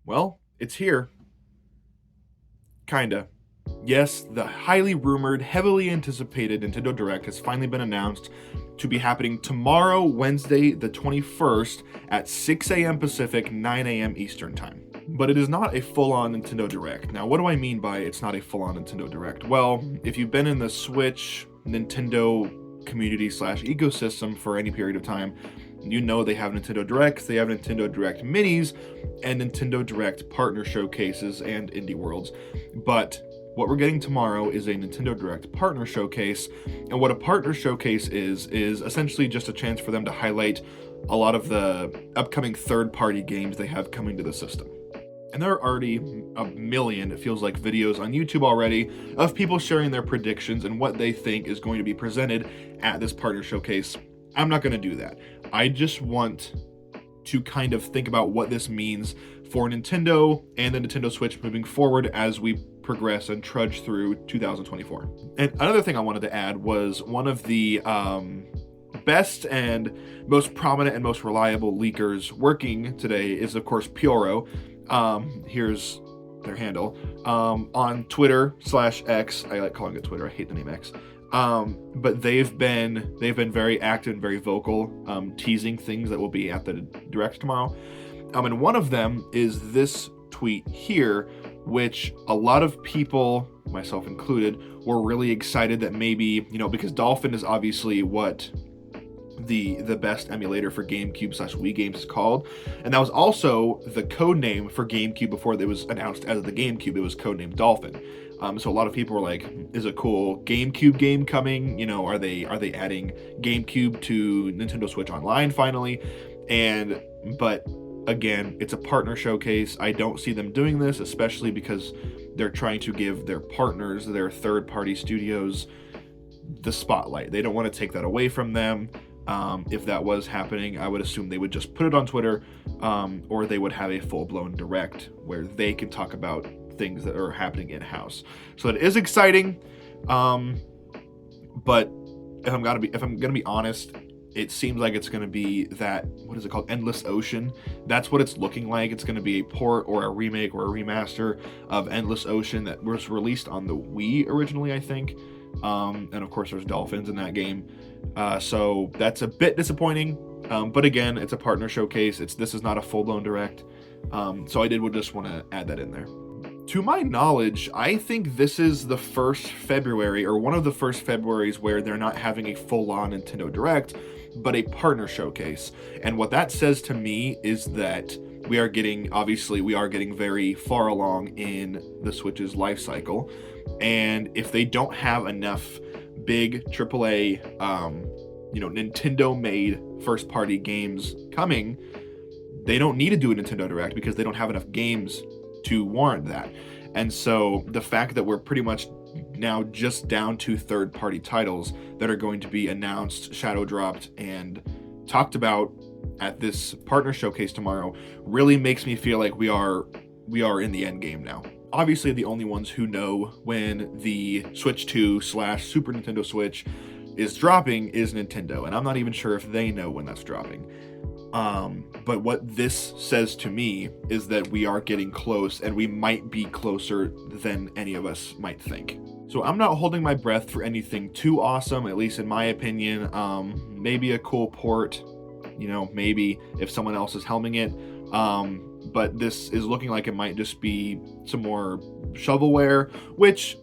Well, it's here. Kinda. Yes, the highly rumored, heavily anticipated Nintendo Direct has finally been announced to be happening tomorrow, Wednesday, the 21st, at 6 a.m. Pacific, 9 a.m. Eastern Time. But it is not a full-on Nintendo Direct. Now, what do I mean by it's not a full-on Nintendo Direct? Well, if you've been in the Switch Nintendo community slash ecosystem for any period of time, you know they have Nintendo Directs, they have Nintendo Direct Minis, and Nintendo Direct Partner Showcases and Indie Worlds. But what we're getting tomorrow is a Nintendo Direct Partner Showcase, and what a Partner Showcase is essentially just a chance for them to highlight a lot of the upcoming third-party games they have coming to the system. And there are already a million, it feels like, videos on YouTube already of people sharing their predictions and what they think is going to be presented at this Partner Showcase. I'm not going to do that. I just want to kind of think about what this means for Nintendo and the Nintendo Switch moving forward as we progress and trudge through 2024. And another thing I wanted to add was one of the best and most prominent and most reliable leakers working today is, of course, Pyoro. Here's their handle on Twitter/X. I like calling it Twitter. I hate the name X. But they've been very active and very vocal, teasing things that will be at the Direct tomorrow. And one of them is this tweet here, which a lot of people, myself included, were really excited that maybe, because Dolphin is obviously what the best emulator for GameCube/Wii games is called, and that was also the code name for GameCube before it was announced as the GameCube. It was codenamed Dolphin. So a lot of people were like, "Is a cool GameCube game coming? Are they adding GameCube to Nintendo Switch Online finally?" But again, it's a partner showcase. I don't see them doing this, especially because they're trying to give their partners, their third-party studios, the spotlight. They don't want to take that away from them. If that was happening, I would assume they would just put it on Twitter, or they would have a full-blown Direct where they could talk about things that are happening in-house. So it is exciting, but if I'm gonna be honest, it seems like it's gonna be that, what is it called, Endless Ocean. That's what it's looking like. It's gonna be a port or a remake or a remaster of Endless Ocean that was released on the Wii originally, I think. And of course there's dolphins in that game. So that's a bit disappointing. But again, it's a partner showcase. This is not a full-blown Direct. So I would just want to add that in there. To my knowledge, I think this is the first February, or one of the first Februaries, where they're not having a full-on Nintendo Direct, but a partner showcase. And what that says to me is that we are getting very far along in the Switch's life cycle. And if they don't have enough big AAA, Nintendo-made first-party games coming, they don't need to do a Nintendo Direct because they don't have enough games to warrant that. And so the fact that we're pretty much now just down to third-party titles that are going to be announced, shadow dropped, and talked about at this partner showcase tomorrow really makes me feel like we are in the end game now. Obviously, the only ones who know when the Switch 2/Super Nintendo Switch is dropping is Nintendo, and I'm not even sure if they know when that's dropping. But what this says to me is that we are getting close, and we might be closer than any of us might think. So I'm not holding my breath for anything too awesome, at least in my opinion. Maybe a cool port, maybe if someone else is helming it. But this is looking like it might just be some more shovelware, which,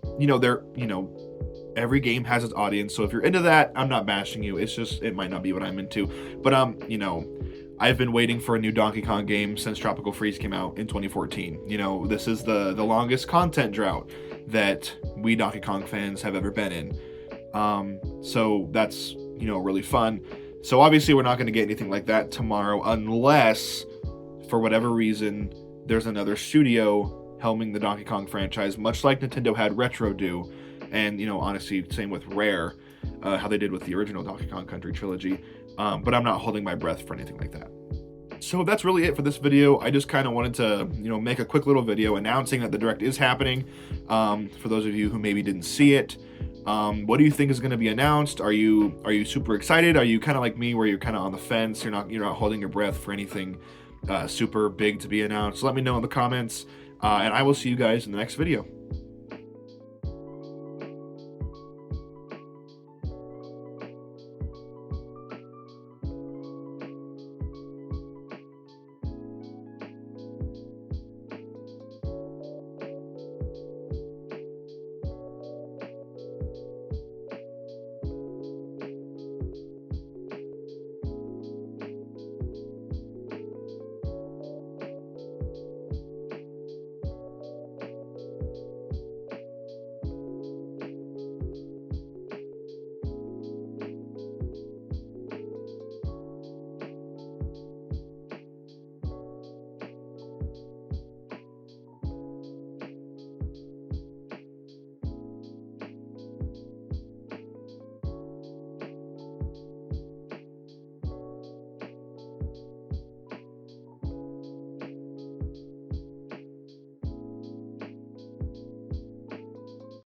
every game has its audience. So if you're into that, I'm not bashing you. It's just, it might not be what I'm into. But, I've been waiting for a new Donkey Kong game since Tropical Freeze came out in 2014. This is the longest content drought that we Donkey Kong fans have ever been in. So that's, really fun. So obviously we're not going to get anything like that tomorrow unless, for whatever reason, there's another studio helming the Donkey Kong franchise, much like Nintendo had Retro do. And, honestly, same with Rare, how they did with the original Donkey Kong Country trilogy. But I'm not holding my breath for anything like that. So that's really it for this video. I just kind of wanted to, make a quick little video announcing that the Direct is happening. For those of you who maybe didn't see it, what do you think is going to be announced? Are you super excited? Are you kind of like me, where you're kind of on the fence? You're not holding your breath for anything super big to be announced. Let me know in the comments, and I will see you guys in the next video.